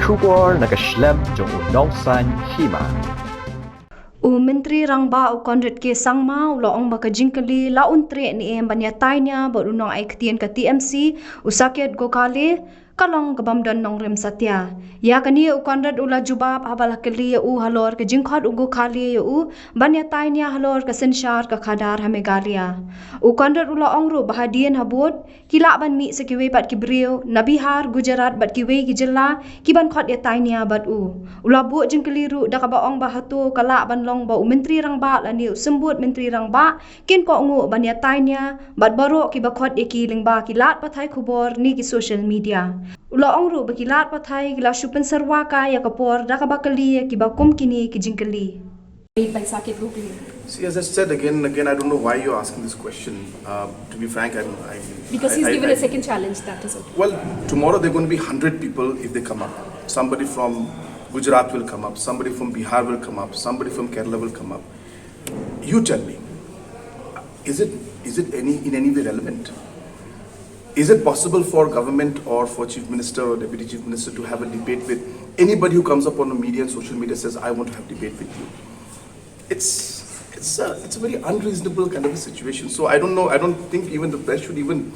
Shubor nakaslem jong unongsan Hima. Menteri Rangba u Conrad ke sangma u laong baka Jingkhot la untre ni banya Tainia ba unong ai ktien ka TMC usaket gokale kalong gabamdan nong rem satya ya kani u Conrad ula jubab habala kali u Halor ke Jingkhot u gokale u banya Tainia Halor ka senshar ka khadar hamegalia u Conrad ula ongru bahadien habut kila ban mi sekiwe pat kibriu nabihar Gujarat bat kiwe kijela kiban khot ya Tainia bat u ula bu Jingkhot da ka ba ong bahatu kala ban long ba menteri rangba la ni sembut menteri rangba kin ko ngu banya Tainia bat baro ki ba khot eki lingba kilat pathai khubor ni ki social media ula ongru bakilat pathai gila shupen sarwa ka ya kapor da ka bakali ki ba kum kini ki Jingkhot. See, as I said again, I don't know why you're asking this question. To be frank, because he's given a second challenge. That is okay. Well, tomorrow there are going to be 100 people if they come up. Somebody from Gujarat will come up. Somebody from Bihar will come up. Somebody from Kerala will come up. You tell me, is it in any way relevant? Is it possible for government or for Chief Minister or Deputy Chief Minister to have a debate with anybody who comes up on the media and social media says, I want to have debate with you? It's a very unreasonable kind of a situation. So I don't know. I don't think even the press should even,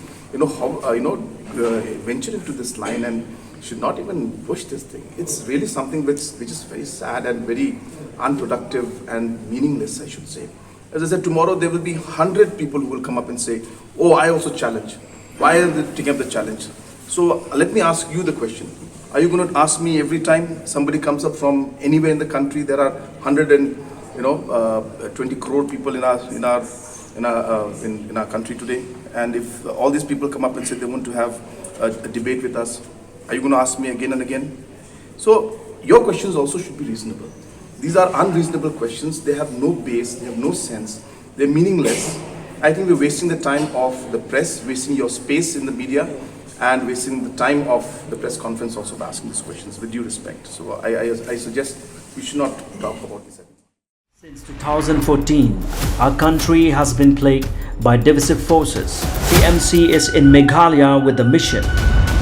venture into this line and should not even push this thing. It's really something which is very sad and very unproductive and meaningless, I should say. As I said, tomorrow there will be 100 people who will come up and say, oh, I also challenge. Why are they taking up the challenge? So let me ask you the question. Are you going to ask me every time somebody comes up from anywhere in the country? There are 20 crore people in our country today, and if all these people come up and say they want to have a debate with us, are you going to ask me again and again? So your questions also should be reasonable. These are unreasonable questions. They have no base. They have no sense. They're meaningless. I think we're wasting the time of the press, wasting your space in the media, and wasting the time of the press conference also by asking these questions, with due respect. So I suggest we should not talk about this. Since 2014, our country has been plagued by divisive forces. TMC is in Meghalaya with the mission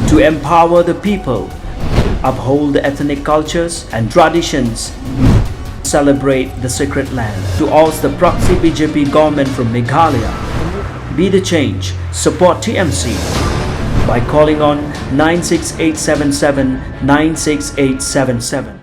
to empower the people, uphold the ethnic cultures and traditions, celebrate the sacred land. To oust the proxy BJP government from Meghalaya, be the change, support TMC by calling on 96877 96877.